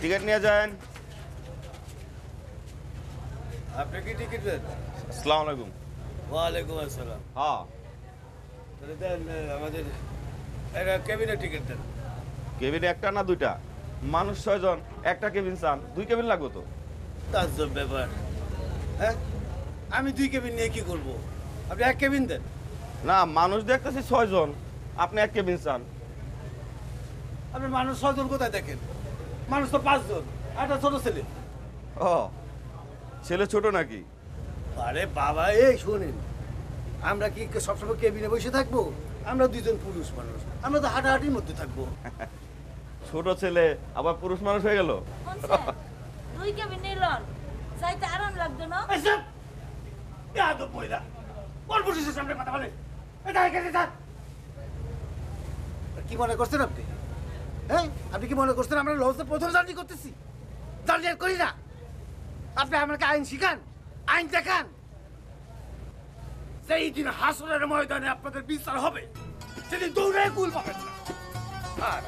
Ticket নিয়ে যান। আপনি কি টিকিট দেন? আসসালামু আলাইকুম। ওয়ালাইকুম আসসালাম। হ্যাঁ, তাহলে দেন আমাদের একটা কেবিনের টিকিট দেন। কেবিনে একটা না দুইটা? মানুষ 6 জন, একটা কেবিন চান, 2 কেবিন লাগবে তো। তাজ্জব ব্যাপার। হ্যাঁ, আমি 2 কেবিন নিয়ে কি করব? আপনি এক কেবিন দেন। না, মানুষ দেখতেছি 6 জন, আপনি এক কেবিন চান। আপনি মানুষ 6 জন কোথায় দেখেন? মানুষ তো 5 জন, একটা ছোট ছেলে। ও, ছেলে ছোট নাকি? আরে বাবা, এই শোনেন, আমরা কি সবসময় কেবিনে বসে থাকবো? আমরা 2 জন পুরুষ মানুষ, আমরা তো হাঁটাহাঁটির মধ্যে থাকবো। ছোট ছেলে আবার পুরুষ মানুষ হয়ে গেল। দুই কেবিন নিলন যাইতে আরাম লাগতো না? এসব বেয়াদব মহিলা, কোন পুলিশের সামনে কথা বলে? এটা এখানে থাক। কি মনে করছেন আপনি? হ্যাঁ, আপনি কি মনে করছেন আমরা লঞ্চে প্রথম জার্নি করতেছি? জার্নি আর করি না। আপনি আমাকে আইন শিখান, আইন দেখান। সেই দিন হাসরের ময়দানে আপনাদের বিচার হবে, সেদিন দৌড়ে কুল পাবেন না। আর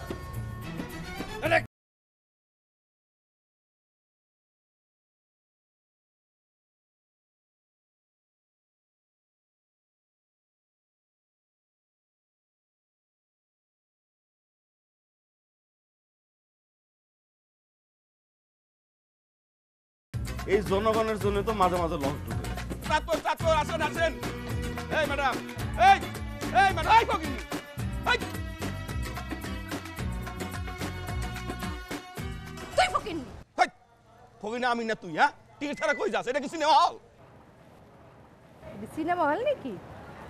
এই জনগণের জন্য তো মাঝে মাঝে লঞ্চ ঢুকে। চাচর আসেন আসেন। এই ম্যাডাম, এই এই ম্যাডাম, এই ফকিনি, এই তুই ফকিন্নি। হেই, ফকিনি আমি না তুই? হ্যাঁ, টিকিট ছাড়া কই যাস? এটা কি সিনেমা হল? সিনেমা হল নাকি?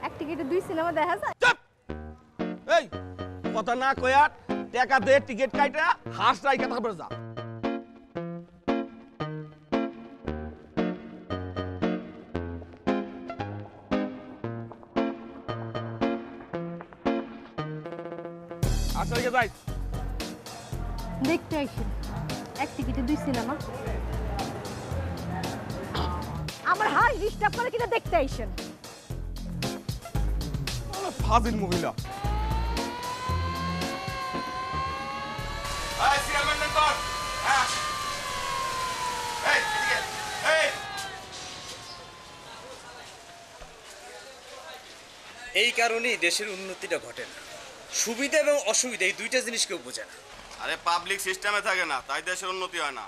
এক টিকিটে 2 সিনেমা দেখা যায়? চুপ! এই কথা না কয়া টাকা দে, টিকিট কাইটা হাঁস রাইকা তারপরে যা। আসলে যাই দেখতে আইসি এক টিকিটে 2 সিনেমা। আমার হাই ডিস্টার্ব করে কিনা দেখতে আইছেন? ফাজিল মহিলা। এই সিরিয়াল মেইনটেইন কর। হ্যাঁ, এই এদিকে, এই এই কারণেই দেশের উন্নতিটা ঘটে না। সুবিধা এবং অসুবিধা এই দুইটা জিনিস কেউ বোঝে না। আরে পাবলিক সিস্টেমে থাকে না, তাই দেশের উন্নতি হয় না।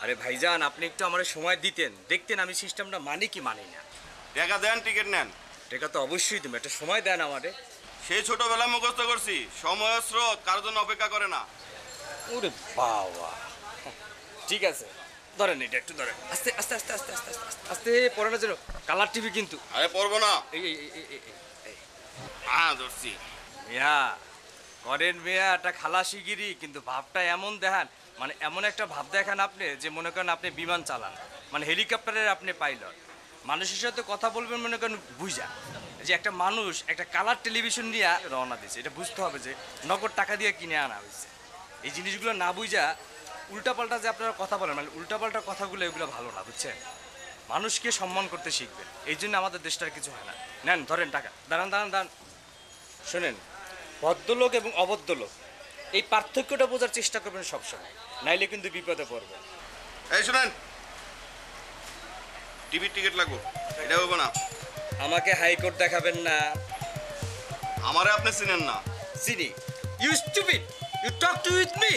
আরে ভাইজান, আপনি একটু আমার সময় দিতেন, দেখতেন আমি সিস্টেমটা মানি কি মানি না। টাকা দেন, টিকিট নেন। টাকা তো অবশ্যই দেবেন, একটা সময় দেন আমারে। সেই ছোটবেলায় মুখস্থ করছি, সময়ের স্রোত কারোর জন্য অপেক্ষা করে না। ওরে বাবা, ঠিক আছে, ধরেন এটা একটু ধরেন, আস্তে আস্তে আস্তে আস্তে আস্তে আস্তে আস্তে আস্তে পড়ে না যেন। কালার টিভি কিন্তু। আরে পড়বো না। এই এই এই এই এই হ্যাঁ ধরছি। মিয়া করেন মিয়া, একটা খালাসিগিরি, কিন্তু ভাবটা এমন দেখান, মানে এমন একটা ভাব দেখান আপনি যে মনে করেন আপনি বিমান চালান, মানে হেলিকপ্টারের আপনি পাইলট। মানুষের সাথে কথা বলবেন মনে করেন বুঝা যে একটা মানুষ একটা কালার টেলিভিশন নিয়ে রওনা দিয়েছে, এটা বুঝতে হবে যে নগদ টাকা দিয়ে কিনে আনা হয়েছে। এই জিনিসগুলো না বুঝা উল্টাপাল্টা যে আপনারা কথা বলেন, মানে উল্টাপাল্টা কথাগুলো, এগুলো ভালো না, বুঝছেন? মানুষকে সম্মান করতে শিখবেন, এই জন্য আমাদের দেশটার কিছু হয় না। নেন ধরেন টাকা, দাঁড়ান দাঁড়ান দাঁড়ান। শোনেন, ভদ্রলোক এবং অভদ্রলোক এই পার্থক্যটা বোঝার চেষ্টা করবেন সবসময়, নাইলে কিন্তু বিপদে পড়বেন। এই শুনেন, টিভির টিকিট লাগবে, এটা হবে না। আমাকে হাইকোর্ট দেখাবেন না। আমারে আপনি চিনেন না। চিনি। You stupid, you talk to with me.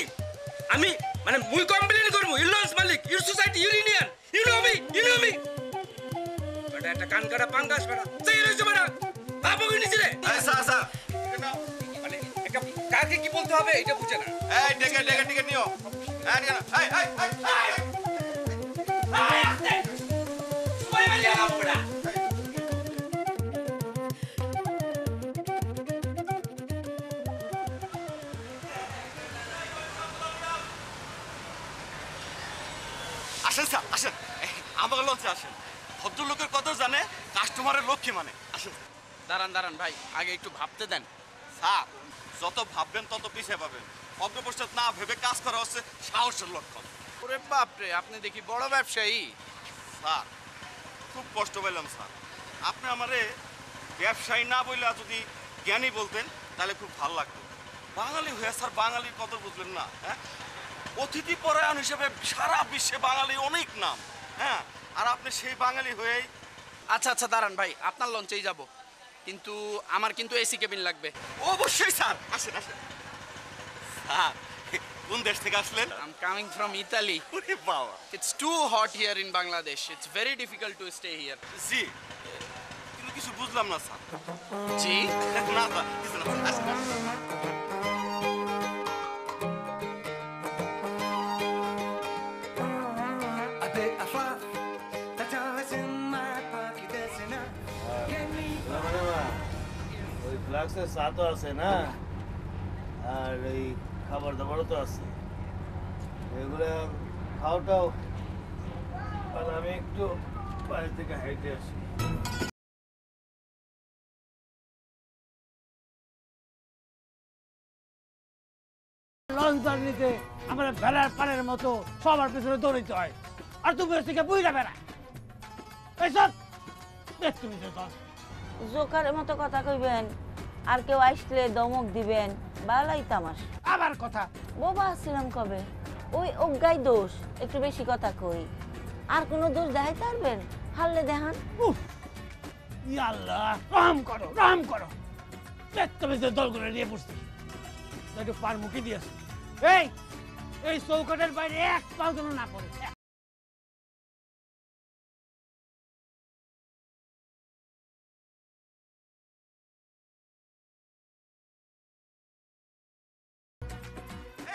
আমি মানে মুই কমপ্লেইন করব, ইউ লঞ্চ মালিক, your society, your union, you know me, you know me. এটা একটা কান কাটা পাঙ্গাস বেড়া, সেই রইছে বেড়া, বাবু কি নিছিলে? এই স্যার স্যার, মানে একটা কাকে কি বলতে হবে এটা বুঝে না। এই টিকিট টিকিট টিকিট নিও। এই নিও না। এই এই এই আয় আসতে সবাই মিলে আগাবো বেড়া। আসেন স্যার, আসেন, আমার লঞ্চে আসেন। ভদ্রলোকের কথা জানে, কাস্টমারের লক্ষ্মী মানে। আসেন। দাঁড়ান দাঁড়ান ভাই, আগে একটু ভাবতে দেন। স্যার, যত ভাববেন তত পিছিয়ে পাবেন। অগ্রপশ্চাৎ না ভেবে কাজ করা হচ্ছে সাহসের লক্ষণ। ওরে বাপরে, আপনি দেখি বড় ব্যবসায়ী। স্যার খুব কষ্ট পেলাম স্যার, আপনি আমারে ব্যবসায়ী না বললে যদি জ্ঞানী বলতেন তাহলে খুব ভালো লাগতো। বাঙালি হয়ে স্যার বাঙালির কত বুঝলেন না? হ্যাঁ, অতিথি পরায়ণ হিসেবে সারা বিশ্বে বাঙালি অনেক নাম। হ্যাঁ, আর আপনি সেই বাঙালি হয়েই। আচ্ছা আচ্ছা দাঁড়ান ভাই, আপনার লঞ্চেই যাব, কিন্তু আমার কিন্তু এসি কেবিন লাগবে। অবশ্যই স্যার, আসেন আসেন। স্যার কোন দেশ থেকে আসলেন? I'm coming from Italy. ওরে বাবা। It's too hot here in Bangladesh. It's very difficult to stay here. জি, কিন্তু কিছু বুঝলাম না স্যার। জি? না স্যার, কিছু না স্যার, আসেন আসেন। ওই ফ্লাক্সের চা তো আছে না, আর এই খাবার দাবারও তো আছে, এগুলো খাওয়াটাও। আর আমি একটু বাইরে থেকে হেঁটে আসি। লঞ্চ জার্নিতে আমার ভেলার পানের মতো সবার পেছনে দৌড়াইতে হয়, আর তুমি ওর থেকে বুঝা বেড়া এইসব তুমি তো জোকারের মতো কথা কইবেন, আর কেউ আসলে দমক দিবেন, বালাই তামাশ। আবার কথা। বোবা আসছিলাম কবে, ওই অজ্ঞাই দোষ, একটু বেশি কথা কই। আর কোনো দোষ দেখাইতে পারবেন? হারলে দেখান। উফ, ইয়া আল্লাহ, রহম করো রহম করো। তুমি যে দল করে নিয়ে পড়ছি, একটু পার মুখে দিয়েছে। এই এই চৌকাটের বাইরে এক পাও যেন না পড়ে।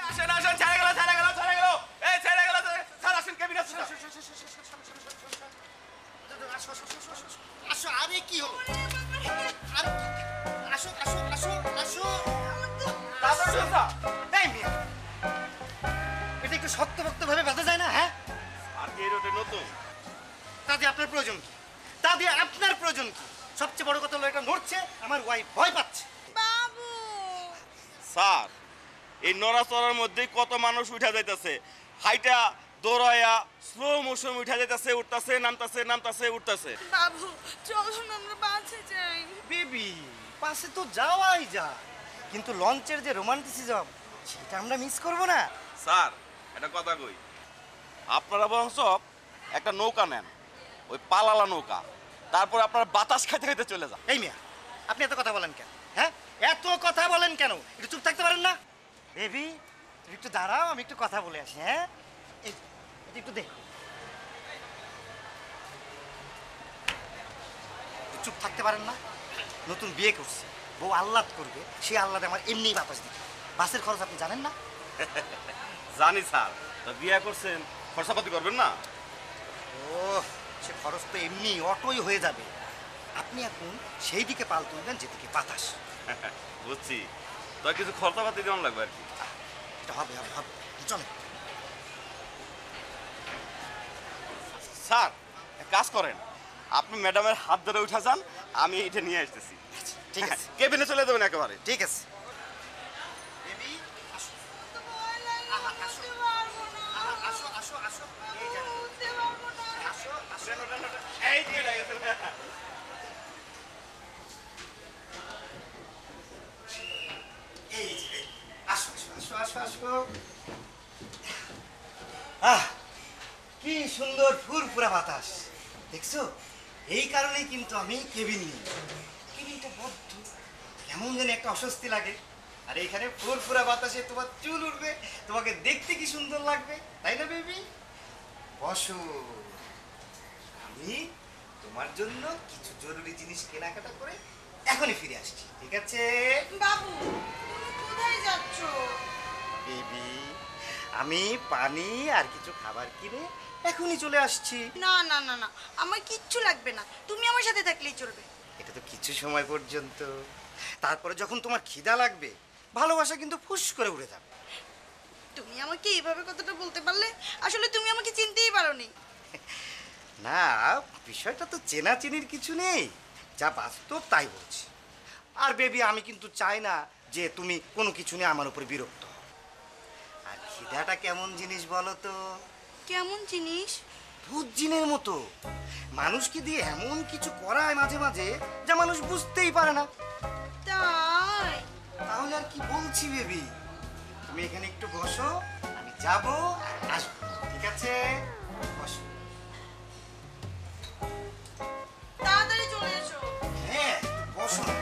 আসেন আসেন, ছেড়ে গেল ছেড়ে গেল ছেড়ে গেল, এই ছেড়ে গেল স্যার, আসেন কেবিনে আসেন। আসো, আরে কি হলো? আরে আসো আসো আসো আসো। এই মিয়া, এটা একটু শক্তভক্ত ভাবে বাঁধা যায় না? হ্যাঁ, আর কি এই রোডে নতুন? তা দিয়ে আপনার প্রয়োজন কি? তা দিয়ে আপনার প্রয়োজন কি? সবচেয়ে বড় কথা হলো এটা নড়ছে, আমার ওয়াইফ ভয় পাচ্ছে। স্যার এই নড়াচড়ার মধ্যেই কত মানুষ উঠা যাইতেছে, হাইটা দৌড়ায়া স্লো মোশন উঠা যাইতেছে, উঠতেছে নামতেছে নামতেছে উঠতেছে। বাবু চলুন আমরা বাসে যাই। বেবি, পাশে তো যাওয়াই যায়, কিন্তু লঞ্চের যে রোমান্টিসিজম সেটা আমরা মিস করব না। স্যার একটা কথা কই, আপনারা বরঞ্চ একটা নৌকা নেন, ওই পালালা নৌকা, তারপর আপনারা বাতাস খাইতে খাইতে চলে যান। এই মিয়া, আপনি এত কথা বলেন কেন? হ্যাঁ, এত কথা বলেন কেন? একটু চুপ থাকতে পারেন না? বেবি তুমি একটু দাঁড়াও, আমি একটু কথা বলে আসি। হ্যাঁ, এটা একটু দেখো। একটু চুপ থাকতে পারেন না? নতুন বিয়ে করছি, বউ আহ্লাদ করবে, সেই আহ্লাদে আমার এমনি বাতাস দিবে। বাসের খরচ আপনি জানেন না? জানি স্যার, তো বিয়ে করছেন, খরচাপাতি করবেন না? ও, সে খরচ তো এমনি অটোই হয়ে যাবে। আপনি এখন সেই দিকে পাল তুলবেন যেদিকে বাতাস। বুঝছি, তো কিছু খরচাপাতি দেওয়ান লাগবে আর কি। এটা হবে হবে হবে, চলে। স্যার এক কাজ করেন, আপনি ম্যাডামের হাত ধরে উঠা যান, আমি এটা নিয়ে আসতেছি। ঠিক আছে, কেবিনে চলে যাবেন একেবারে। ঠিক আছে। বেবি আসো আসো আসো আসো আসো, এই যান। আসো আসো। এই যে এটা গেছে। এই যে, আসো আসো আসো আসো। কি সুন্দর ফুরফুরা বাতাস দেখছো? এই কারণেই কিন্তু আমি কেবিন নিই। কেবিনটা বদ্ধ, কেমন যেন একটা অস্বস্তি লাগে। আর এইখানে ফুরফুরা বাতাসে তোমার চুল উঠবে, তোমাকে দেখতে কি সুন্দর লাগবে, তাই না বেবি? বসো, আমি তোমার জন্য কিছু জরুরি জিনিস কেনাকাটা করে এখনই ফিরে আসছি, ঠিক আছে? বাবু তুমি কোথায় যাচ্ছ? বেবি, আমি পানি আর কিছু খাবার কিনে এখনই চলে আসছি। না না না না, আমার কিচ্ছু লাগবে না, তুমি আমার সাথে থাকলেই চলবে। এটা তো কিছু সময় পর্যন্ত, তারপরে যখন তোমার খিদা লাগবে, ভালোবাসা কিন্তু ফুস করে উড়ে যাবে। তুমি আমাকে এইভাবে কথাটা বলতে পারলে? আসলে তুমি আমাকে চিনতেই পারোনি। না, বিষয়টা তো চেনাচেনির কিছু নেই, যা বাস্তব তাই বলছি। আর বেবি, আমি কিন্তু চাই না যে তুমি কোনো কিছু নিয়ে আমার উপরে বিরক্ত হও। আর খিদাটা কেমন জিনিস বলো তো? কেমন জিনিস? ভূত জিনের মতো মানুষকে দিয়ে এমন কিছু করায় মাঝে মাঝে যা মানুষ বুঝতেই পারে না। তাই? তাহলে আর কি বলছি বেবি, তুমি এখানে একটু বসো, আমি যাবো আর আসবো, ঠিক আছে? বসো। তাড়াতাড়ি চলে এসো। হ্যাঁ, বসো না।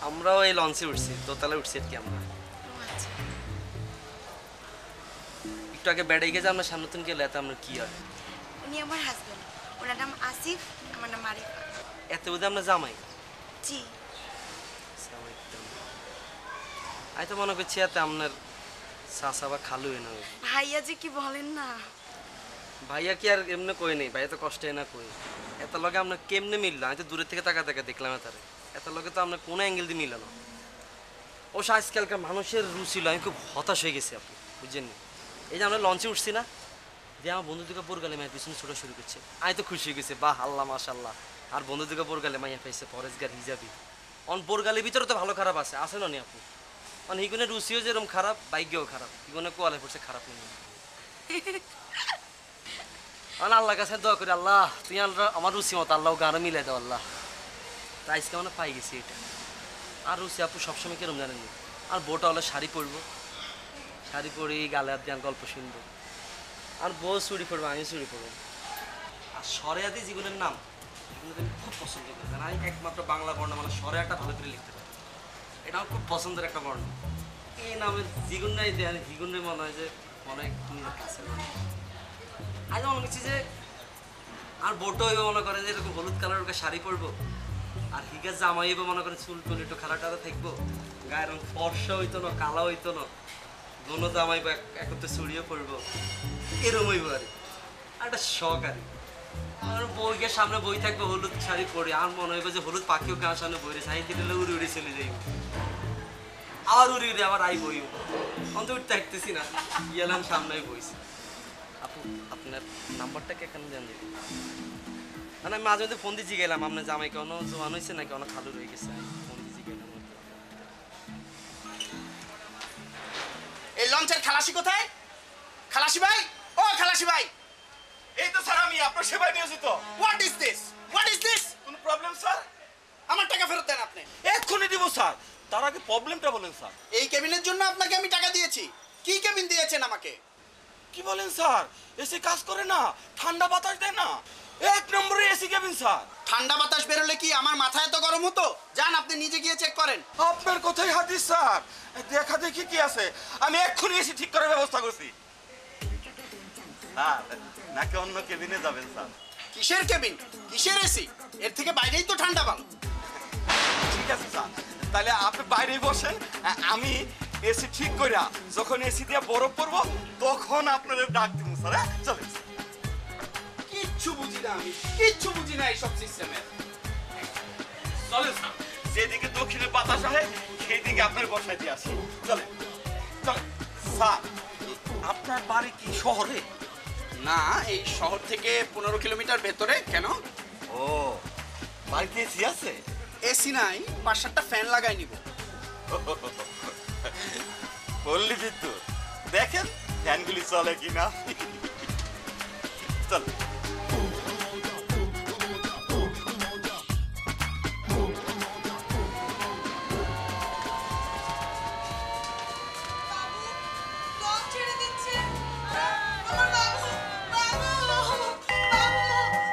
আমরাও এই লঞ্চে উঠছি, দোতলায় উঠছি আর কি। আমরা একটু আগে বেড়ে গেছে, আমরা সামনে তুমি গেলে এত আমরা কি হয়? উনি আমার হাজবেন্ড, ওনার নাম আসিফ, আমার নাম আরিফা। এত বোধ আমরা জামাই। জি। আমি তো মনে করছি এত আপনার চাচা বা খালু এনে। ভাইয়া যে কি বলেন না। ভাইয়া কি আর এমনি কই নেই, ভাইয়া তো কষ্টে না কই। এত লগে আমরা কেমনে মিললাম? আমি তো দূরের থেকে তাকা দেখলাম তারে। এত লগে তো আমরা কোনো অ্যাঙ্গেল দিয়ে মিলানো। ও আজকালকার মানুষের রুচি, আমি খুব হতাশ হয়ে গেছি আপনি, বুঝছেন? এই যে আমরা লঞ্চে উঠছি না, দিয়ে আমার বন্ধু দুটো বোরগালে মায়ের পিছনে ছোটা শুরু করছে। আমি তো খুশি হয়ে গেছি, বাহ আল্লাহ মাশাল্লাহ। আর বন্ধু দুটো বোরগালে মাইয়া পাইছে পরেশগার হিজাবি। অন বোরগালের ভিতরে তো ভালো খারাপ আছে, আছে না নি আপু? মানে হিগুনের রুচিও যেরকম খারাপ, বাইকেও খারাপ, হিগুনে কোয়ালে পড়ছে খারাপ নেই। মানে আল্লাহ কাছে দোয়া করি, আল্লাহ তুই আমার রুচি মতো আল্লাহ গানও মিলাই দাও আল্লাহ। তাই আজকে আমরা পাই গেছি এটা। আর রুচি আপু সবসময় কিরম জানেননি। আর বউটা হলে শাড়ি পরবো, শাড়ি পরি, গালে হাত দিয়ে গল্প শুনবো। আর বউ চুরি পরবো, আমি চুরি পরবো। আর সরেয়াদি জীবনের নাম এগুলো আমি খুব পছন্দ করি। কারণ আমি একমাত্র বাংলা বর্ণ মানে সরেয়াটা ভালো করে লিখতে পারি। এটা আমার খুব পছন্দের একটা বর্ণ। এই নামের দ্বিগুণটাই দেয়, দ্বিগুণে মনে হয় যে অনেক কাছে আজ মনে করছি যে আর বোটো হইব মনে করেন যে এরকম হলুদ কালার ওকে শাড়ি পরবো। আর হিগার জামাই হইব মনে করেন চুল টুল একটু খালা টালা থাকবো, গায়ের রং ফর্সা হইতো না, কালা হইতো না, দোনো জামাই একত্রে চুড়িও পরবো, এরম হইব আর একটা শখ আর। আর বইকে সামনে বই থাকবে হলুদ শাড়ি পরে, আর মনে হইব যে হলুদ পাখিও গান সামনে বই রয়েছে, আই দিলে উড়ি উড়ি চলে যাইব, আবার উড়ি উড়ি আবার আই বইব। অন্ত উঠতে থাকতেছি না, গেলাম সামনে বইছি। আপু আপনার নাম্বারটা কে কেন জান দিবি? মানে আমি মাঝে মধ্যে ফোন দিয়ে জিগেলাম আপনার জামাই কোনো জোয়ান হয়েছে নাকি অনেক খালু রয়ে গেছে, ফোন দিয়ে জিগেলাম। এই লঞ্চের খালাসি কোথায়? খালাসি ভাই, ও খালাসি ভাই। এই তো স্যার, আমি আপনার সেবায় নিয়োজিত। What is this? What is this? কোনো প্রবলেম স্যার? আমার টাকা ফেরত দেন আপনি। এক্ষুনি দিব স্যার। তার আগে প্রবলেমটা বলেন স্যার। এই কেবিনের জন্য আপনাকে আমি টাকা দিয়েছি। কি কেবিন দিয়েছেন আমাকে? কি বলেন স্যার? এসি কাজ করে না, ঠান্ডা বাতাস দেয় না। এক নম্বরে এসি কেবিন স্যার। ঠান্ডা বাতাস বেরোলে কি আমার মাথা এত গরম হতো? যান আপনি নিজে গিয়ে চেক করেন। আপনার কথাই হাদিস স্যার। দেখা দেখি কি আছে, আমি এক্ষুনি এসি ঠিক করার ব্যবস্থা করছি। স্যার নাকি অন্য কেবিনে যাবেন স্যার? কিসের কেবিন, কিসের এসি? এর থেকে বাইরেই তো ঠান্ডা ভালো। ঠিক আছে স্যার, তাহলে আপনি বাইরেই বসেন, আমি এসি ঠিক কইরা যখন এসি দিয়ে বরফ পড়বো তখন আপনাদের ডাক দিব স্যার। হ্যাঁ চলেন। কিচ্ছু বুঝি না আমি, কিচ্ছু বুঝি না এইসব সিস্টেমের। চলেন স্যার, যেদিকে দক্ষিণে বাতাস আহে সেই দিকে আপনার বসাইতে আসি। চলেন চলেন। স্যার আপনার বাড়ি কি শহরে? না, এই শহর থেকে 15 কিলোমিটার ভেতরে। কেন? ও, বাড়িতে এসি আছে? এসি নাই, 5-7টা ফ্যান লাগাই নিব। পল্লী বিদ্যুৎ, দেখেন ফ্যানগুলি চলে কিনা। চল। লঞ্চ ছেড়ে দিচ্ছে। আমার বাবু, বাবু, বাবু,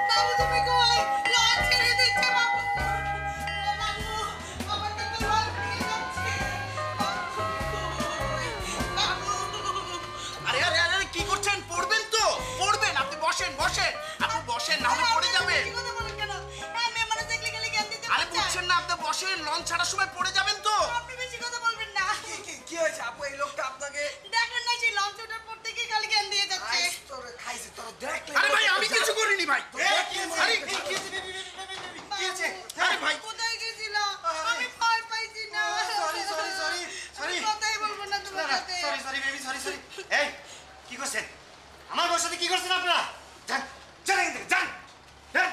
বাবু তুমি কই? লঞ্চ ছেড়ে দিচ্ছে বাবু। ও বাবু, আমাকে তো লঞ্চ নিয়ে যাচ্ছে। বাবু, বাবু। আরে আরে আরে কি করছেন? পড়বেন তো, পড়বেন। আপনি বসেন বসেন। হয়ে লঞ্চ ছাড়ার সময় পড়ে যাবেন তো। আপনি বেশি কথা বলবেন না। কি হয়েছে আপু? এই লোকটা আপনাকে দেখেন না সেই লঞ্চ ওঠার পর থেকেই খালি জ্ঞান দিয়ে যাচ্ছে। খাইছে তোর দেখলে। আরে ভাই আমি কিছু করিনি ভাই। আরে আরে ভাই কোথায় গেছিল? আমি ভয় পাইছি না। সরি কথাই বলবো না তোমার সাথে। সরি বেবি সরি এই কি করছেন আমার বউর সাথে কি করছেন আপনারা যান যান এখান থেকে যান যান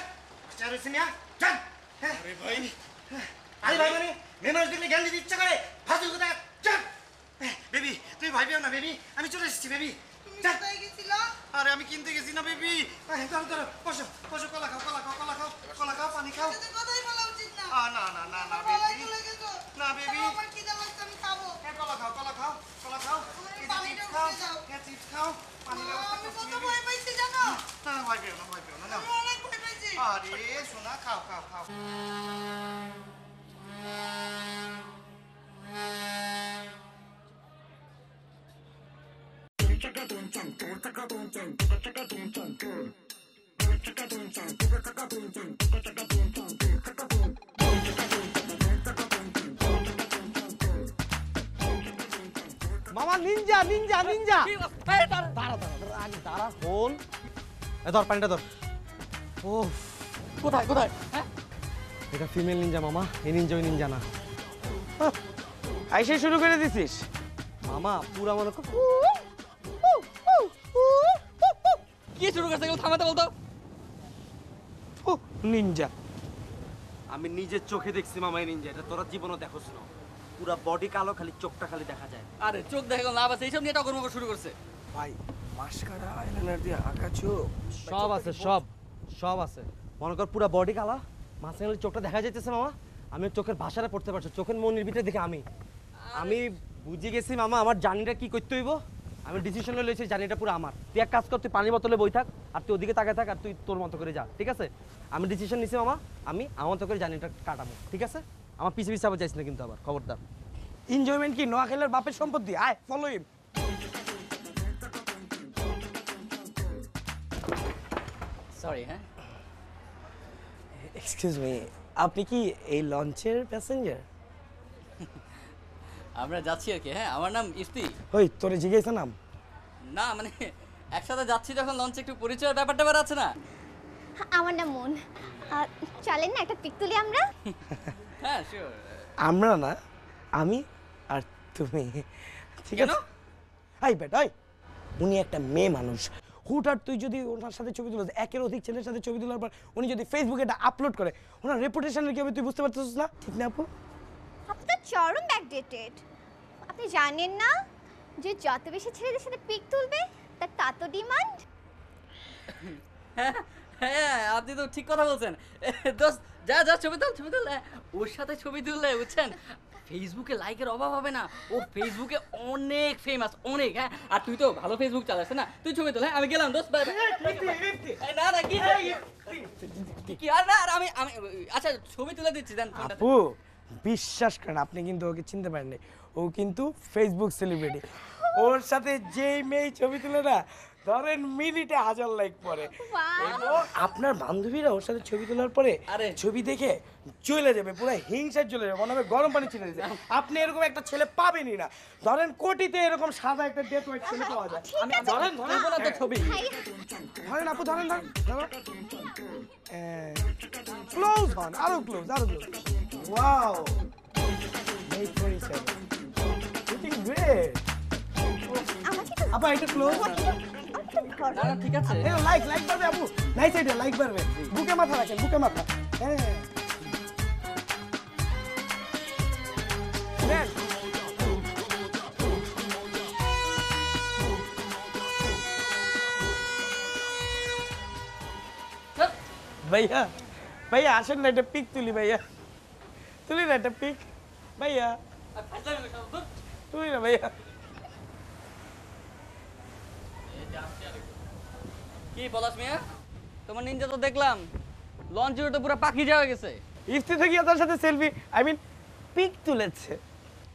আচ্ছা রয়েছে মিয়া যান আরে ভাই মানে মেমাস দেখলে জ্ঞান দিতে ইচ্ছা করে ফাজুল কথা যান বেবি তুমি ভয় পেও না বেবি আমি চলে এসেছি বেবি তুমি যান কোথায় গেছিল? আরে আমি কিনতে গেছি না বেবি ধরো বসো বসো কলা খাও পানি খাও এটা তো কথাই বলা উচিত না। না না না না গলায় বেবি চলে গেছো। না বেবি তাও আমার খিদে লাগছে, আমি খাবো। কলা খাও এই যে পানিটা চিপস খাও উঠে যাও। চিপস খাও পানি ব্যবস্থা আমি করছি কত baby। ভয় পাইছি জানো? না ভয় পেও না না আমি অনেক ভয় পাইছি। আরে সোনা খাও মামা নিনজা নিনজা নিনজা দাঁড়া ফোন ধর পানিটা ধর ও কোথায় কোথায়? হ্যাঁ এটা ফিমেল নিনজা মামা এই নিনজা ওই নিনজা না আইসে শুরু করে দিছিস মামা পুরা মনে কর কি শুরু করছে? এগুলো থামাতে বলতো। নিনজা আমি নিজের চোখে দেখছি মামা এই নিনজা এটা তোরা জীবনও দেখোস না পুরা বডি কালো খালি চোখটা খালি দেখা যায় আরে চোখ দেখে কোনো লাভ আছে? এইসব নিয়ে টকর মকর শুরু করছে। ভাই মাস্কারা আইলাইনার দিয়ে আঁকা চোখ সব আছে সব আছে মনে কর পুরা বডি কালা মাঝখানে চোখটা দেখা যাইতেছে মামা আমি ওর চোখের ভাষাটা পড়তে পারছি চোখের মনের ভিতরে দেখে আমি বুঝে গেছি মামা আমার জার্নিটা কি করতে হইব আমি ডিসিশন লইছি জার্নিটা পুরো আমার তুই এক কাজ কর তুই পানি বোতলে বই থাক আর তুই ওদিকে তাকায় থাক আর তুই তোর মতো করে যা ঠিক আছে আমি ডিসিশন নিছি মামা আমি আমার মতো করে জার্নিটা কাটাবো ঠিক আছে আমার পিছে পিছে আবার যাইস না কিন্তু আবার খবরদার এনজয়মেন্ট কি নোয়াখালীর বাপের সম্পত্তি? আয় ফলো হিম। সরি। হ্যাঁ এক্সকিউজ মি, আপনি কি এই লঞ্চের প্যাসেঞ্জার? আমরা যাচ্ছি আর কি। হ্যাঁ আমার নাম ইফতি। ওই তোরে জিজ্ঞাসা নাম? না মানে একসাথে যাচ্ছি যখন লঞ্চে একটু পরিচয়ের ব্যাপারটা বের আছে না। আমার নাম মন। চলেন না একটা পিক তুলি আমরা? হ্যাঁ শিওর। আমরা না, আমি আর তুমি। ঠিক আছে? আই বেটা আই, উনি একটা মেয়ে মানুষ। হুটহাট তুই যদি ওনার সাথে ছবি তুলে একের অধিক ছেলের সাথে ছবি তোলার পর উনি যদি ফেসবুকে এটা আপলোড করে ওনার রেপুটেশনের কি হবে তুই বুঝতে পারতেছিস না? ঠিক না আপু? আপনি তো চরম ব্যাকডেটেড। আপনি জানেন না যে যত বেশি ছেলেদের সাথে পিক তুলবে তার তত ডিমান্ড? হ্যাঁ আপনি তো ঠিক কথা বলছেন। দোস্ত যা যা ছবি তুল। ওর সাথে ছবি তুললে বুঝছেন ফেসবুকে লাইকের অভাব হবে না। ও ফেসবুকে অনেক ফেমাস অনেক। হ্যাঁ আর তুই তো ভালো ফেসবুক চালাস না, তুই ছবি তোল। হ্যাঁ আমি গেলাম দোস্ত। না না কি আর না আমি আচ্ছা ছবি তুলে দিচ্ছি দেন। আপু বিশ্বাস করেন আপনি কিন্তু ওকে চিনতে পারেননি, ও কিন্তু ফেসবুক সেলিব্রিটি। ওর সাথে যেই মেয়ে ছবি তুলে না ধরেন মিনিটে 1000 লাইক পরে। আপনার বান্ধবীরা ওর সাথে ছবি তোলার পরে আরে ছবি দেখে চলে যাবে, পুরো হিংসায় চলে যাবে, মনে হবে গরম পানি ছেড়ে দিতে। আপনি এরকম একটা ছেলে পাবেনই না। ধরেন কোটিতে এরকম সাদা একটা ডেট ওয়াইট ছেলে পাওয়া যায়। আমি ধরেন তো ছবি ধরেন আপু ধরেন ক্লোজ হন, আরো close. Wow Wait for each other. Looking great. আপা এটা ক্লোজ। না না ঠিক আছে। লাইক বাড়বে আপু, নাইস আইডিয়া, লাইক বাড়বে। বুকে মাথা রাখেন, বুকে মাথা। হ্যাঁ ভাইয়া আসেন না একটা পিক তুলি। ভাইয়া তুলি না একটা পিক। ভাইয়া তুলি না ভাইয়া। কি পলাশ মিয়া তোমার নিনজা তো দেখলাম লঞ্চ উড়ে তো পুরো পাখি যাওয়া গেছে। ইফতি থেকে তার সাথে সেলফি আই মিন পিক তুলেছে।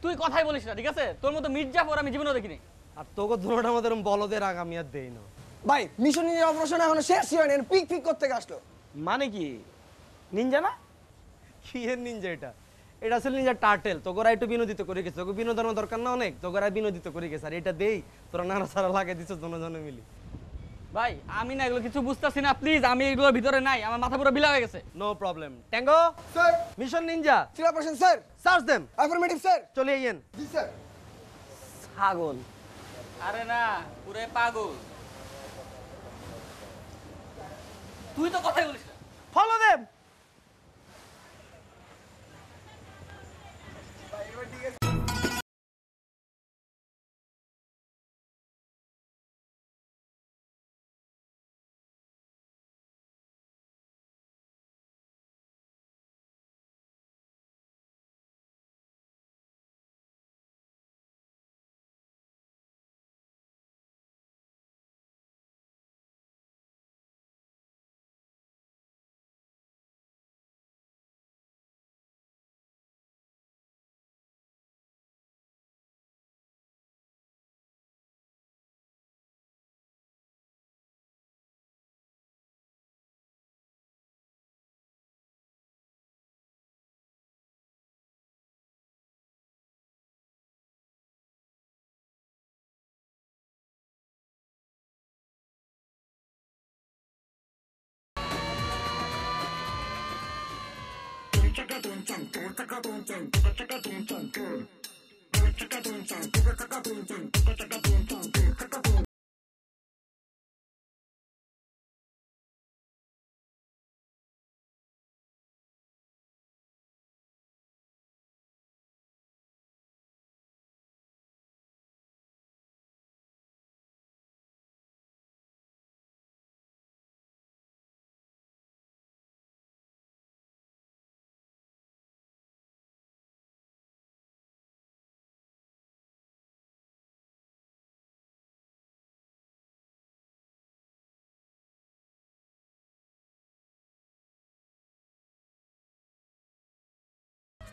তুই কথাই বলিস না ঠিক আছে? তোর মতো মির্জাফর আমি জীবনেও দেখিনি। আর তোকে দুটোটার মধ্যে বলদের আগ আমি আর দেই না ভাই মিশন নিয়ে অপারেশন এখনো শেষ হয়নি, পিক করতে আসলো। মানে কি নিনজা না? কি এর নিনজা এটা এটা আসলে নিজের টার্টেল তোগরা একটু বিনোদিত করে গেছে তোকে বিনোদনের দরকার না অনেক তোগরা বিনোদিত করে গেছে আর এটা দেই তোরা নাড়া সারা লাগাই দিছ জনজনে মিলি ভাই আমি না এগুলো কিছু বুঝতেছি না প্লিজ আমি এগুলোর ভিতরে নাই আমার মাথা পুরো বিলা হয়ে গেছে no problem tango sir mission ninja 0% sir search them affirmative sir চলে আইয়েন জি স্যার ছাগল আরে না পুরো পাগল তুই তো কথাই বলিস না ফলো দেম